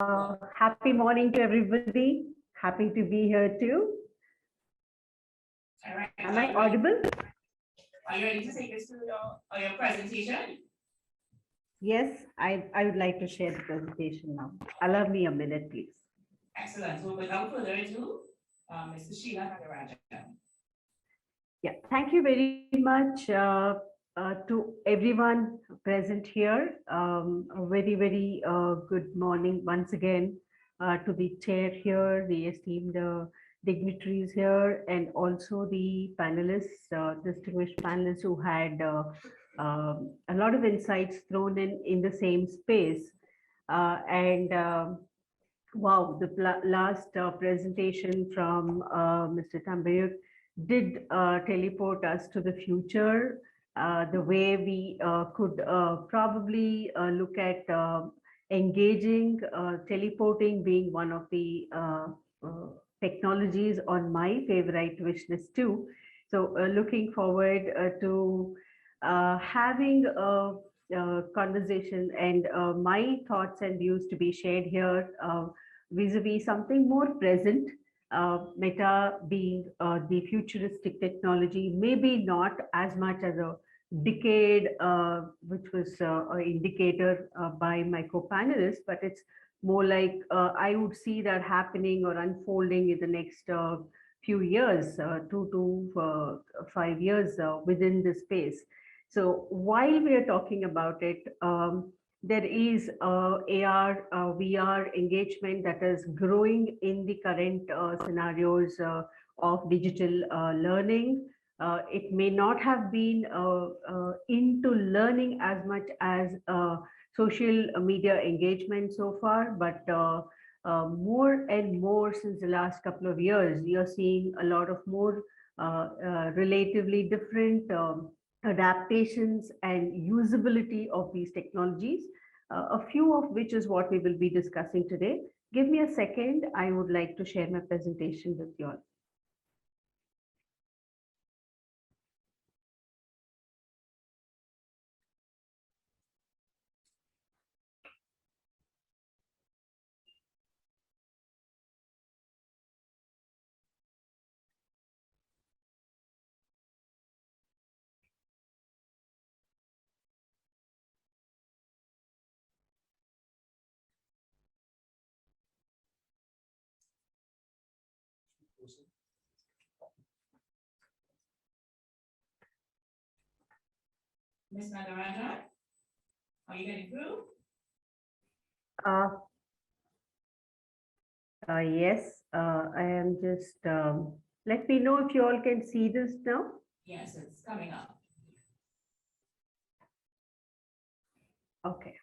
Happy morning to everybody. Happy to be here too. All right. Am I audible? Are you ready to take us through your presentation? Yes, I would like to share the presentation now. Allow me a minute, please. Excellent. So without further ado, Ms. Susheela Nagarajan. Yeah, thank you very much to everyone present here. A very good morning once again to the chair here, the esteemed dignitaries here, and also the panelists, distinguished panelists who had a lot of insights thrown in the same space. And wow, the last presentation from Mr. Tambayuk did teleport us to the future, the way we could probably look at engaging, teleporting being one of the technologies on my favorite wish list too. So looking forward to having a conversation and my thoughts and views to be shared here vis-a-vis something more present, Meta being the futuristic technology, maybe not as much as a decade, which was an indicator by my co-panelists, but it's more like I would see that happening or unfolding in the next few years, 2 to 5 years within this space. So while we are talking about it, there is AR, VR engagement that is growing in the current scenarios of digital learning. It may not have been into learning as much as social media engagement so far, but more and more since the last couple of years, you're seeing a lot of more relatively different adaptations and usability of these technologies, a few of which is what we will be discussing today. Give me a second. I would like to share my presentation with you all. Ms. Nagarajan, are you getting through? Yes, I am just, let me know if you all can see this now. Yes, it's coming up. Okay.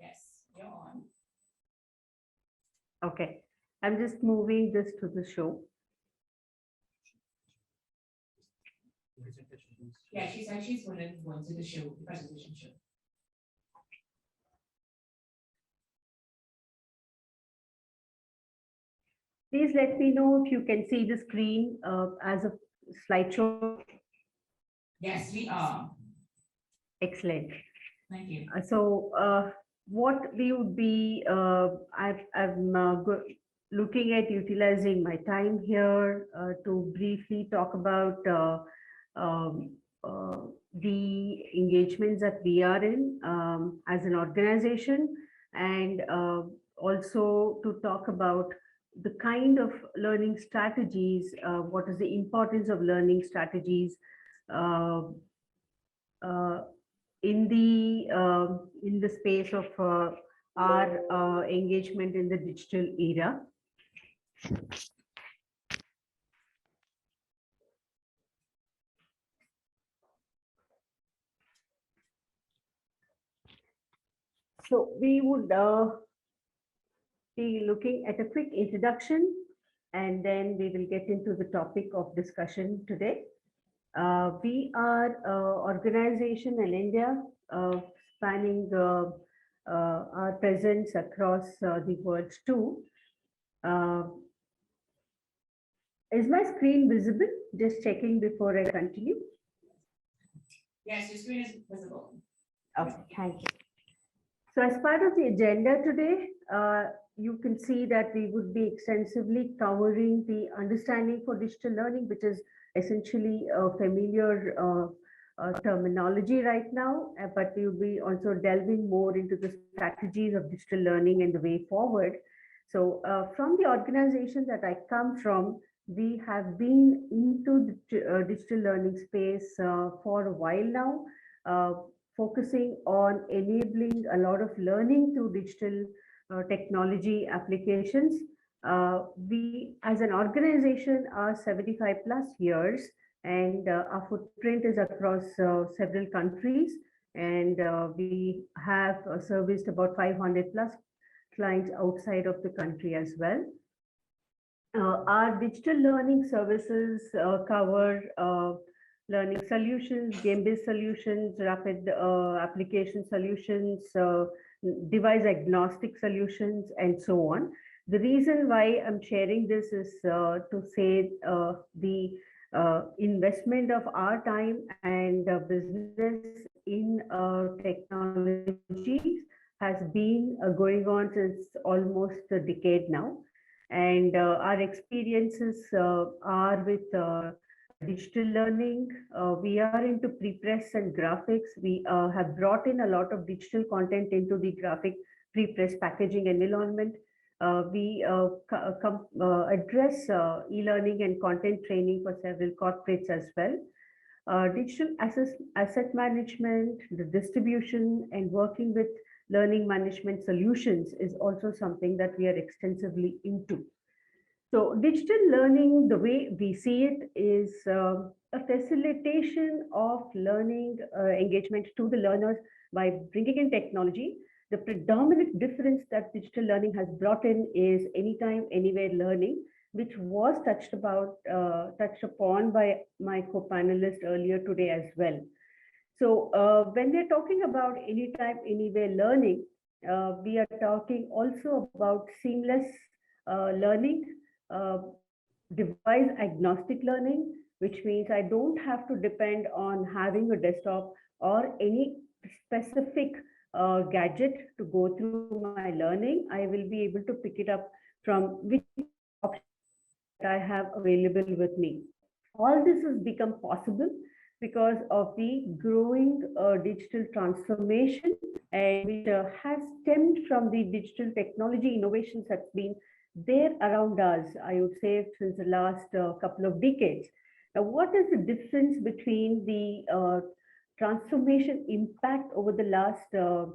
Yes, you're on. Okay. I'm just moving this to the show. Yeah, she said she's going to go into the show, the presentation show. Please let me know if you can see the screen as a slideshow. Yes, we are. Excellent. Thank you. What we would be, I'm looking at utilizing my time here to briefly talk about um, the engagements that we are in as an organization, and also to talk about the kind of learning strategies, what is the importance of learning strategies uh, uh, in the space of our engagement in the digital era. So we would be looking at a quick introduction, and then we will get into the topic of discussion today. We are an organization in India spanning our presence across the world too. Uh, is my screen visible? Just checking before I continue. Yes, your screen is visible. Okay, thank you. So as part of the agenda today, you can see that we would be extensively covering the understanding for digital learning, which is essentially a familiar terminology right now, but we will be also delving more into the strategies of digital learning and the way forward. So from the organization that I come from, we have been into the digital learning space for a while now. Focusing on enabling a lot of learning through digital technology applications. We, as an organization, are 75 plus years, and our footprint is across several countries. And we have serviced about 500 plus clients outside of the country as well. Our digital learning services cover learning solutions, game-based solutions, rapid application solutions, device agnostic solutions, and so on. The reason why I'm sharing this is to say the investment of our time and business in technology has been going on since almost a decade now. And our experiences are with digital learning. We are into pre-press and graphics. We have brought in a lot of digital content into the graphic pre-press packaging environment. We address e-learning and content training for several corporates as well. Digital asset management, the distribution, and working with learning management solutions is also something that we are extensively into. So digital learning, the way we see it, is a facilitation of learning engagement to the learners by bringing in technology. The predominant difference that digital learning has brought in is anytime, anywhere learning, which was touched upon by my co-panelist earlier today as well. So when we're talking about anytime, anywhere learning, we are talking also about seamless learning, uh, device agnostic learning, which means I don't have to depend on having a desktop or any specific gadget to go through my learning. I will be able to pick it up from whichever option that I have available with me. All this has become possible because of the growing digital transformation, and which has stemmed from the digital technology innovations that's been there around us, I would say, since the last couple of decades. Now, what is the difference between the transformation impact over the last 10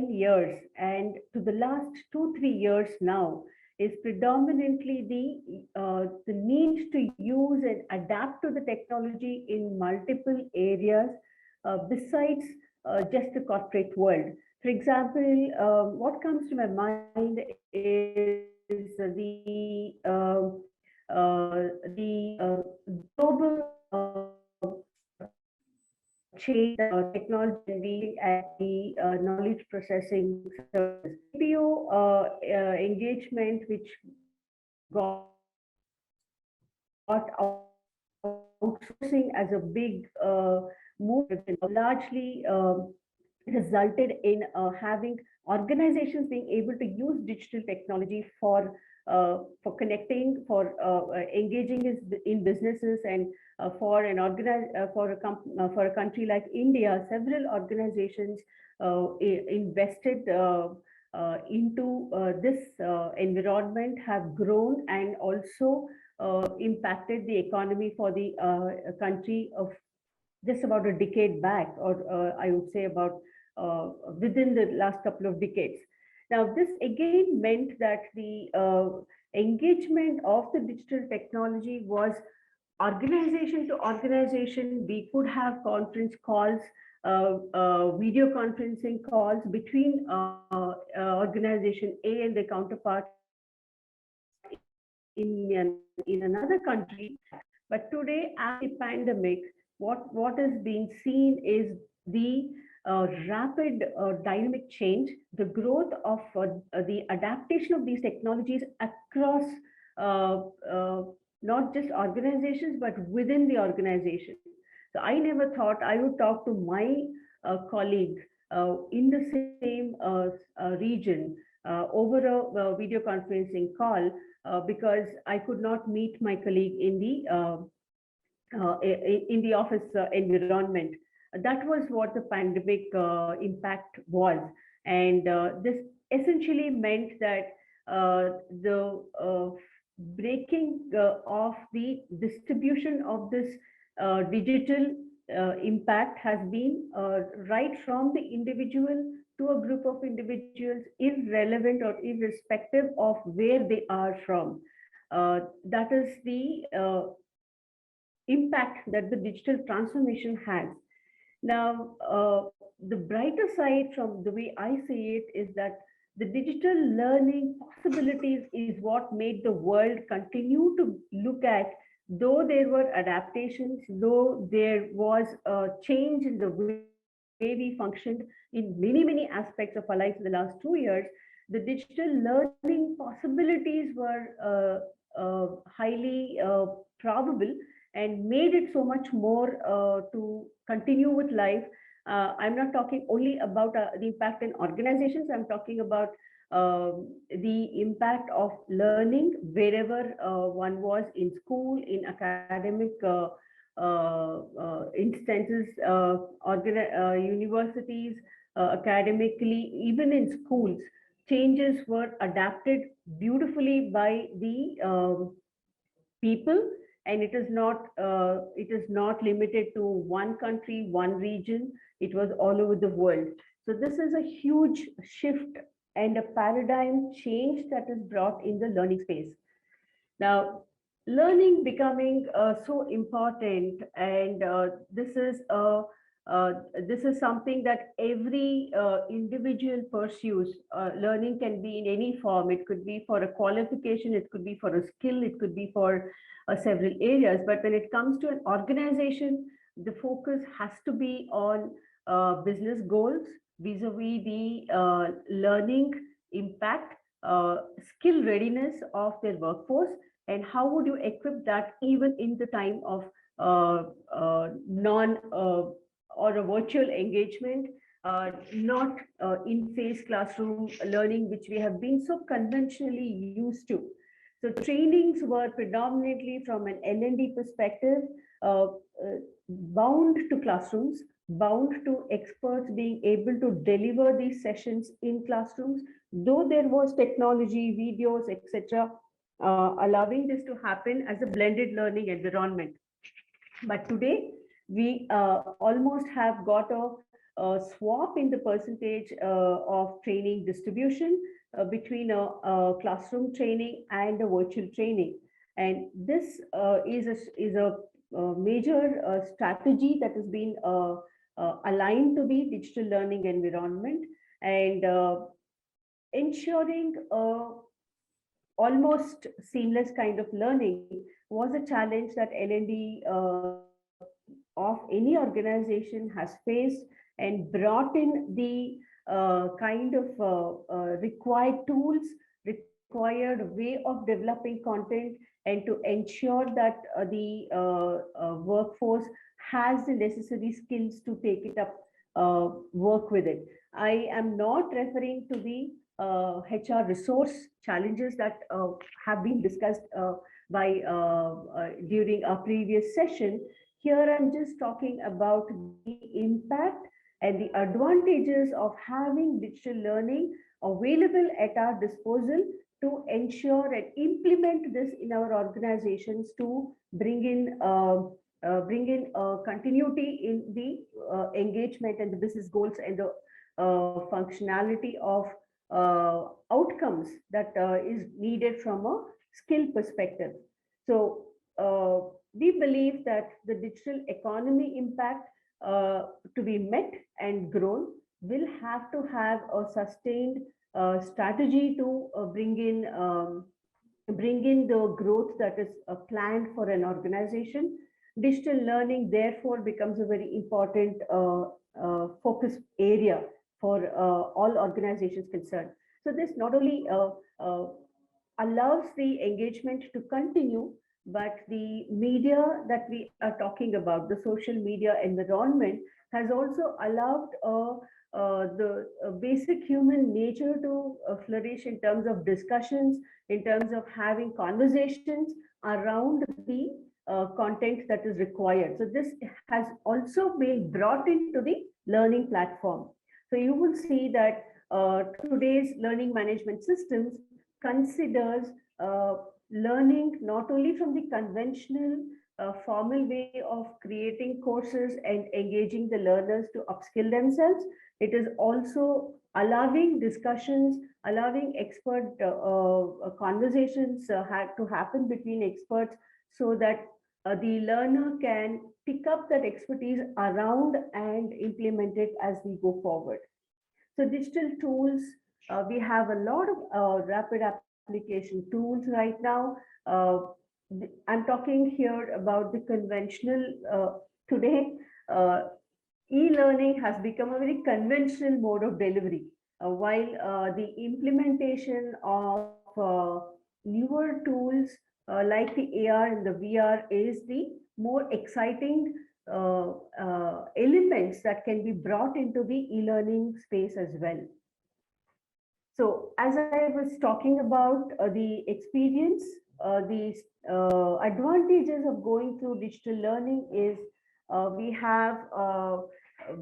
years and to the last 2, 3 years now is predominantly the need to use and adapt to the technology in multiple areas besides just the corporate world. For example, what comes to my mind is the global change technology and we at the knowledge processing services. BPO engagement, which got outsourcing as a big move, largely resulted in having organizations being able to use digital technology for connecting, for engaging in businesses, and for a country like India, several organizations invested into this environment, have grown and also impacted the economy for the country of just about a decade back, or I would say about within the last couple of decades. Now, this again meant that the engagement of the digital technology was organization to organization. We could have conference calls, video conferencing calls between organization A and their counterparts in another country. But today, after the pandemic, what is being seen is the rapid dynamic change, the growth of the adaptation of these technologies across uh, uh, not just organizations, but within the organization. So I never thought I would talk to my colleague in the same region over a video conferencing call because I could not meet my colleague in the office environment. That was what the pandemic impact was. And this essentially meant that the breaking of the distribution of this digital impact has been right from the individual to a group of individuals, irrelevant or irrespective of where they are from. That is the impact that the digital transformation has. Now, the brighter side from the way I see it is that the digital learning possibilities is what made the world continue to look at, though there were adaptations, though there was a change in the way we functioned in many, many aspects of our lives in the last 2 years. The digital learning possibilities were highly probable and made it so much more to continue with life. I'm not talking only about the impact in organizations, I'm talking about the impact of learning wherever one was in school, in academic instances, universities, academically, even in schools. Changes were adapted beautifully by the people, and it is not limited to one country, one region. It was all over the world. So this is a huge shift and a paradigm change that is brought in the learning space. Now, learning becoming so important, and this is something that every individual pursues. Learning can be in any form. It could be for a qualification, it could be for a skill, it could be for several areas. But when it comes to an organization, the focus has to be on business goals vis-a-vis the learning impact, skill readiness of their workforce, and how would you equip that even in the time of non or a virtual engagement, not in-face classroom learning, which we have been so conventionally used to. So trainings were predominantly from an L&D perspective, bound to classrooms, bound to experts being able to deliver these sessions in classrooms, though there was technology, videos, etc., allowing this to happen as a blended learning environment. But today, we almost have got a swap in the percentage of training distribution between a classroom training and a virtual training. And this is a major strategy that has been aligned to the digital learning environment, and ensuring almost seamless kind of learning was a challenge that L&D of any organization has faced, and brought in the kind of required tools, required way of developing content, and to ensure that the workforce has the necessary skills to take it up, work with it. I am not referring to the HR resource challenges that have been discussed by during our previous session. Here, I'm just talking about the impact and the advantages of having digital learning available at our disposal to ensure and implement this in our organizations to bring in continuity in the engagement and the business goals and the functionality of outcomes that is needed from a skill perspective. So we believe that the digital economy impact to be met and grown will have to have a sustained strategy to bring in the growth that is planned for an organization. Digital learning, therefore, becomes a very important focus area for all organizations concerned. So this not only allows the engagement to continue, but the media that we are talking about, the social media environment, has also allowed the basic human nature to flourish in terms of discussions, in terms of having conversations around the content that is required. So this has also been brought into the learning platform. So you will see that today's learning management systems considers learning not only from the conventional formal way of creating courses and engaging the learners to upskill themselves. It is also allowing discussions, allowing expert conversations to happen between experts so that the learner can pick up that expertise around and implement it as we go forward. So digital tools, we have a lot of rapid application tools right now. Uh, I'm talking here about the conventional today. E-learning has become a very conventional mode of delivery, while the implementation of newer tools like the AR and the VR is the more exciting elements that can be brought into the e-learning space as well. So as I was talking about the experience, the advantages of going through digital learning is we have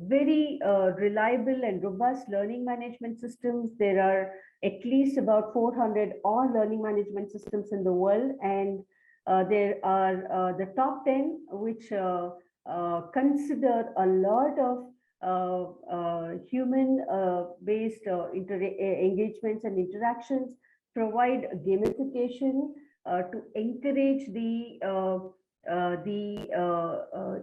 very reliable and robust learning management systems. There are at least about 400 all learning management systems in the world, and there are the top 10 which consider a lot of human based engagements and interactions, provide gamification to encourage the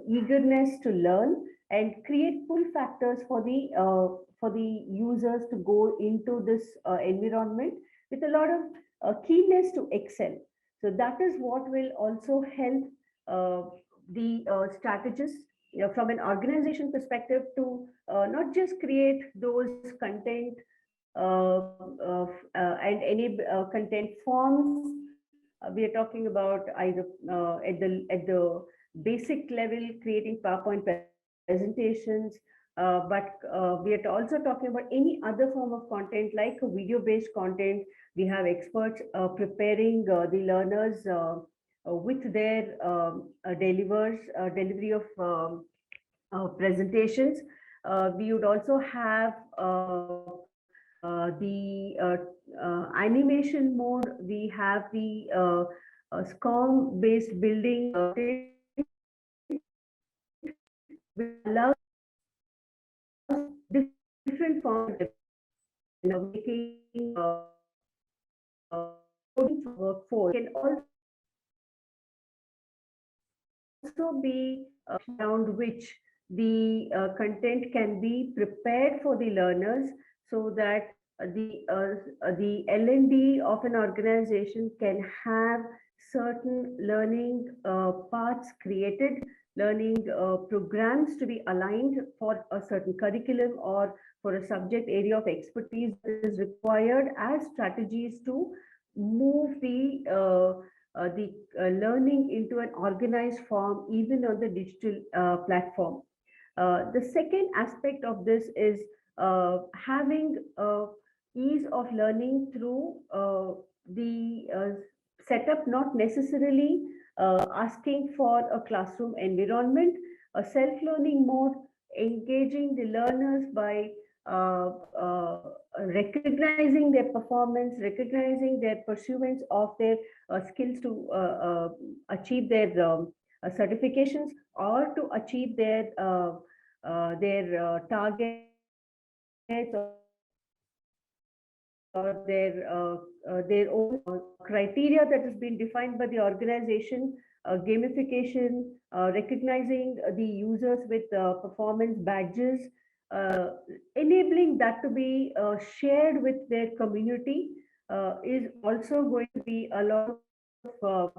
eagerness to learn and create pull factors for the users to go into this environment with a lot of keenness to excel. So that is what will also help the strategists, from an organization perspective, to not just create those content and any content forms. We are talking about either at the basic level, creating PowerPoint presentations, but we are also talking about any other form of content like a video-based content. We have experts preparing the learners with their delivery of presentations. We would also have the animation mode. We have the SCORM based building which allows different forms of making workforce can also be around which the content can be prepared for the learners so that the L&D of an organization can have certain learning paths created, learning programs to be aligned for a certain curriculum or for a subject area of expertise that is required as strategies to move the learning into an organized form, even on the digital platform. The second aspect of this is having ease of learning through the setup, not necessarily asking for a classroom environment, a self-learning mode, engaging the learners by uh, uh, recognizing their performance, recognizing their pursuance of their skills to achieve their certifications or to achieve their targets or their own criteria that has been defined by the organization, gamification, recognizing the users with performance badges, enabling that to be shared with their community is also going to be a lot of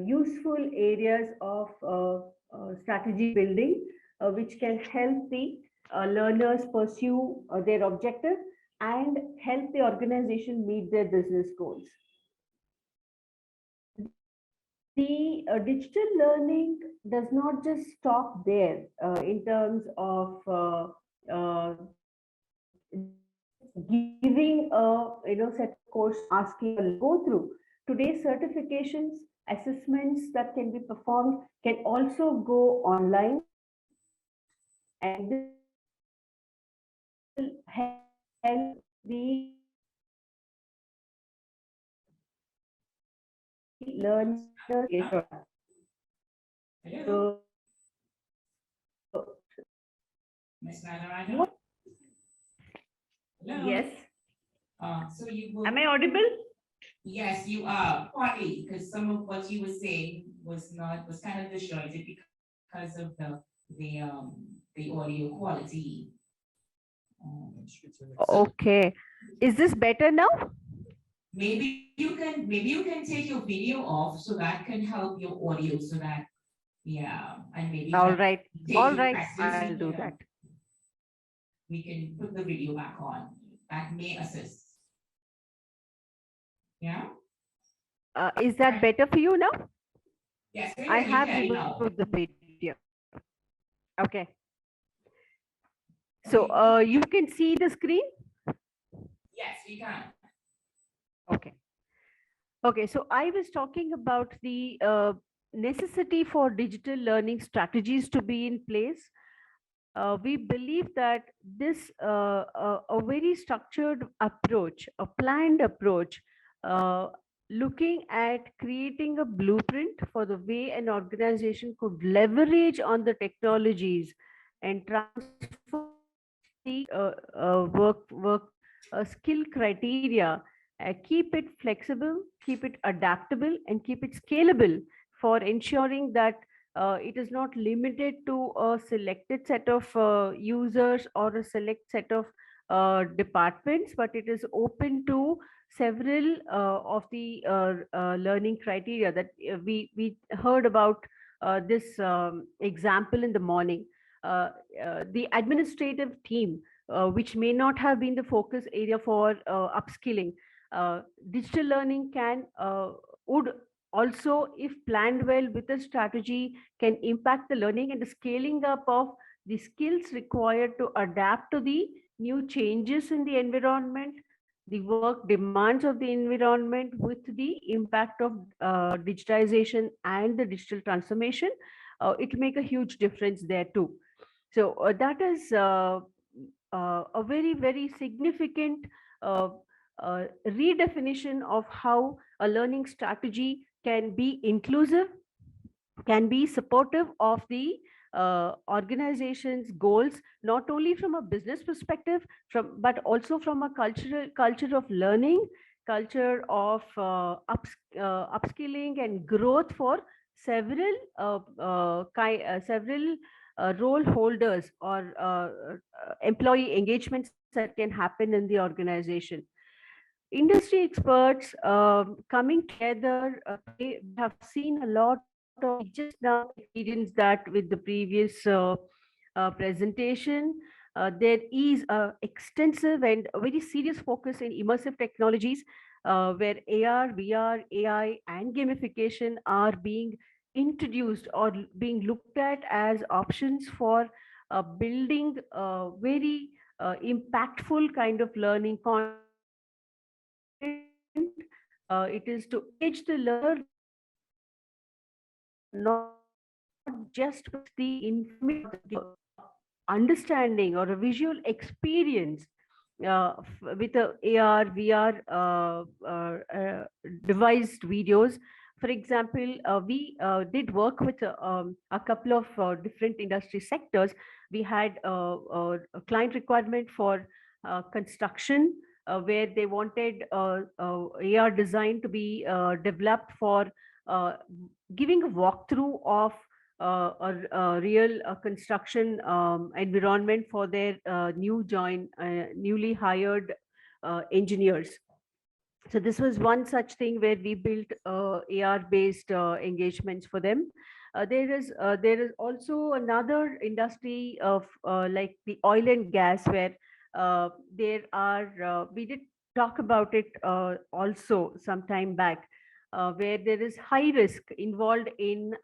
useful areas of strategy building, which can help the learners pursue their objective and help the organization meet their business goals. The digital learning does not just stop there in terms of giving a set of course asking go through. Today's certifications, assessments that can be performed can also go online, and this will help the learners Huh? Hello, so Miss what? Nagarajan. Yes. Hello. So you Am will, I audible? yes, you are partly because some of what you were saying was kind of disjointed because of the audio quality. Um, so Okay. Is this better now? maybe you can take your video off so that can help your audio so that yeah, and maybe All when right. we take All your right. questions I'll do that. we can put the video back on. That may assist. Yeah. Is that Right. better for you now? Yes, I very have clearly removed now. the video. Okay. So Okay. you can see the screen? Yes, we can. Okay. Okay. So I was talking about the necessity for digital learning strategies to be in place. We believe that this a very structured approach, a planned approach, uh, looking at creating a blueprint for the way an organization could leverage on the technologies and transform the work skill criteria, keep it flexible, keep it adaptable, and keep it scalable for ensuring that it is not limited to a selected set of users or a select set of departments, but it is open to several of the learning criteria that we heard about this example in the morning. Uh, the administrative team, which may not have been the focus area for upskilling, digital learning can would also, if planned well with a strategy, can impact the learning and the scaling up of the skills required to adapt to the new changes in the environment, the work demands of the environment with the impact of digitization and the digital transformation. It will make a huge difference there too. So that is a very, very significant uh, redefinition of how a learning strategy can be inclusive, can be supportive of the organization's goals, not only from a business perspective, but also from a culture of learning, culture of upskilling and growth for several several role holders or employee engagements that can happen in the organization. Industry experts coming together today. We have seen a lot of, we just now experienced that with the previous presentation. There is a extensive and a very serious focus in immersive technologies, where AR, VR, AI, and gamification are being introduced or being looked at as options for building very impactful kind of learning content. It is to engage the learner not just with the information, but give understanding or a visual experience with a AR, VR devised videos. For example, we did work with a couple of different industry sectors. We had a client requirement for construction, where they wanted AR design to be developed for uh, giving a walkthrough of a real construction environment for their newly hired engineers. So this was one such thing where we built AR based engagements for them. There is also another industry of like the oil and gas, where there are we did talk about it also some time back, where there is high risk involved in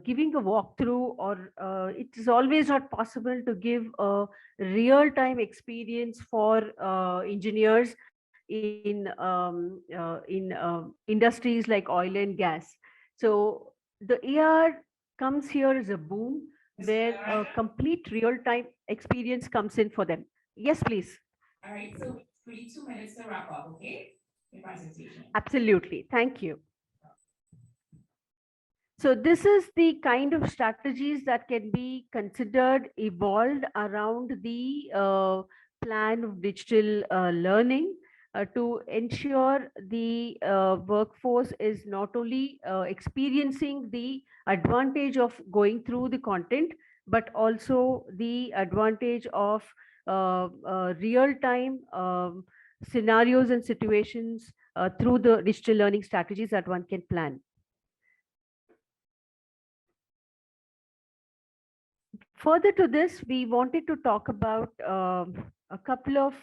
giving a walkthrough, or it is always not possible to give a real time experience for engineers in industries like oil and gas. So the AR comes here as a boom Mr. where a Nagarajan? complete real time experience comes in for them. Yes, please. All right, so we need 2 minutes to wrap up, okay? Your presentation. Absolutely. Thank you. So this is the kind of strategies that can be considered evolved around the plan of digital learning to ensure the workforce is not only experiencing the advantage of going through the content, but also the advantage of real-time scenarios and situations through the digital learning strategies that one can plan. Further to this, we wanted to talk about a couple of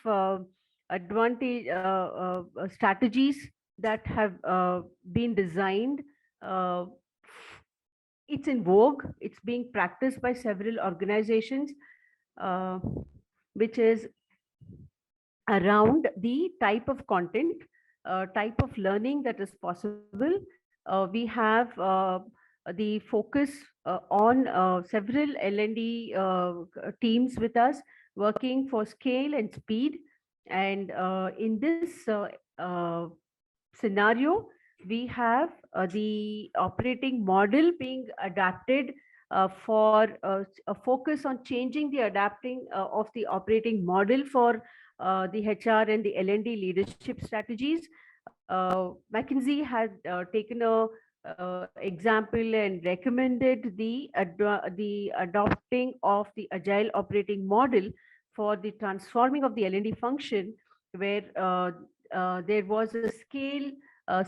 advantage strategies that have been designed. Uh, it's in vogue. It's being practiced by several organizations, uh, which is around the type of content, type of learning that is possible. We have the focus on several L&D teams with us working for scale and speed. And in this scenario, we have the operating model being adapted for a focus on changing the adapting of the operating model for the HR and the L&D leadership strategies. McKinsey had taken a example and recommended the adopting of the agile operating model for the transforming of the L&D function, where there was a scale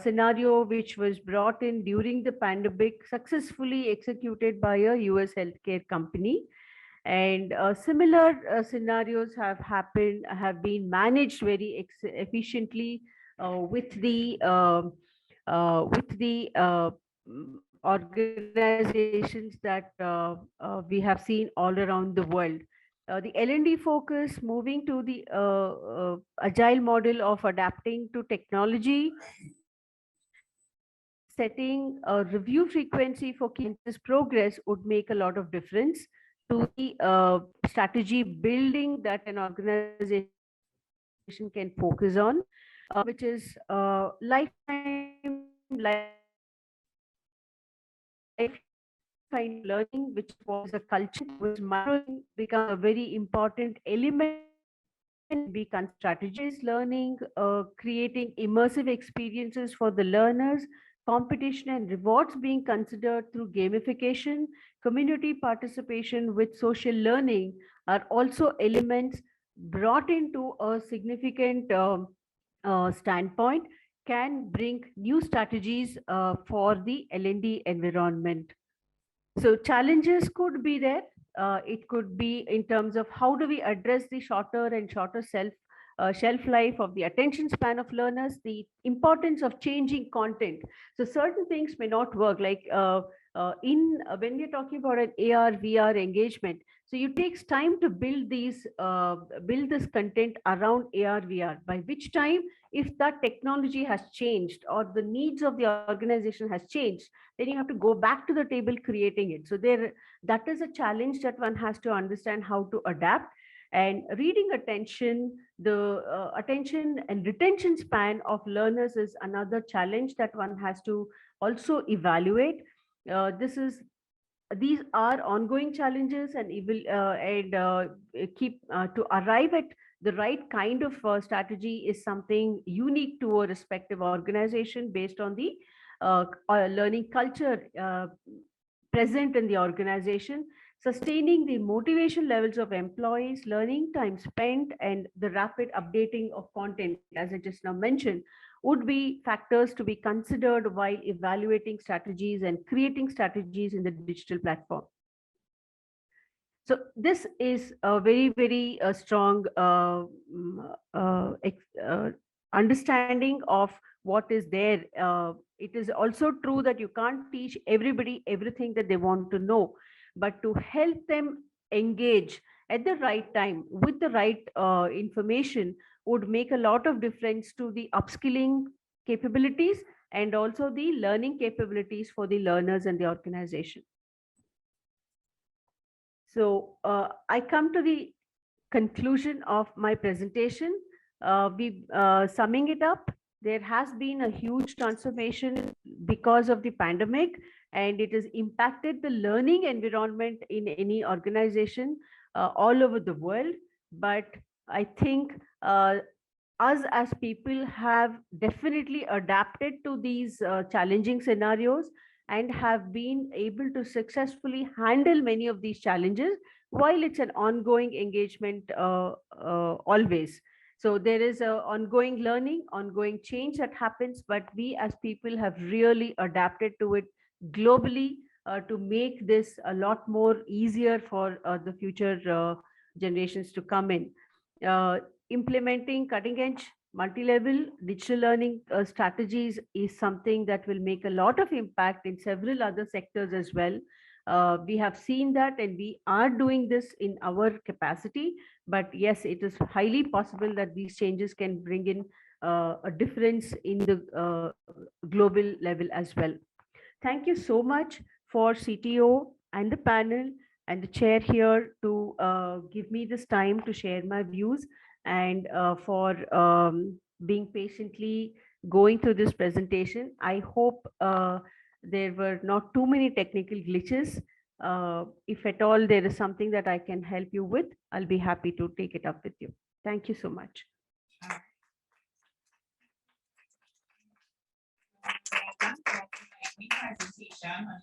scenario which was brought in during the pandemic, successfully executed by a US healthcare company. And similar scenarios have been managed very efficiently with the organizations that we have seen all around the world. The L&D focus moving to the agile model of adapting to technology, setting a review frequency for key progress would make a lot of difference to the strategy building that an organization can focus on, which is lifetime learning, which is what is a culture which micro learning becomes a very important element can be strategies learning, creating immersive experiences for the learners, competition and rewards being considered through gamification, community participation with social learning are also elements brought into a significant standpoint can bring new strategies for the L&D environment. So challenges could be there. It could be in terms of how do we address the shorter and shorter shelf life of the attention span of learners, the importance of changing content. So certain things may not work, like in when we're talking about an AR VR engagement. So it takes time to build this content around AR VR. By which time, if that technology has changed or the needs of the organization has changed, then you have to go back to the table creating it. So there, that is a challenge that one has to understand how to adapt. And reading attention, the attention and retention span of learners is another challenge that one has to also evaluate. This is These are ongoing challenges, and keep to arrive at the right kind of strategy is something unique to a respective organization based on the learning culture present in the organization. Sustaining the motivation levels of employees, learning time spent, and the rapid updating of content, as I just now mentioned, would be factors to be considered while evaluating strategies and creating strategies in the digital platform. So this is a very strong understanding of what is there it is also true that you can't teach everybody everything that they want to know, but to help them engage at the right time with the right information would make a lot of difference to the upskilling capabilities and also the learning capabilities for the learners and the organization. So I come to the conclusion of my presentation. Summing it up, there has been a huge transformation because of the pandemic, and it has impacted the learning environment in any organization all over the world. But I think us as people have definitely adapted to these challenging scenarios and have been able to successfully handle many of these challenges while it's an ongoing engagement always. So there is a ongoing learning, ongoing change that happens, but we as people have really adapted to it globally to make this a lot more easier for the future generations to come in. Uh, Implementing cutting edge multi-level digital learning strategies is something that will make a lot of impact in several other sectors as well. We have seen that and we are doing this in our capacity, but yes, it is highly possible that these changes can bring in a difference in the global level as well. Thank you so much for CTO and the panel and the chair here to give me this time to share my views and for being patiently going through this presentation. I hope there were not too many technical glitches. If at all there is something that I can help you with, I'll be happy to take it up with you. Thank you so much. Presentation on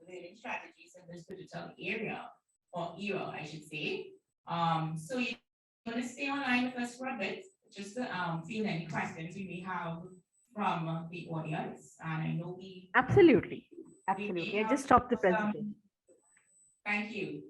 learning strategies in this digital area or era, I should say. So you're going to stay online with us for a bit, just to field any questions you may have from the audience. And I know Absolutely. we may Absolutely. I have just stopped the some. presentation. Thank you.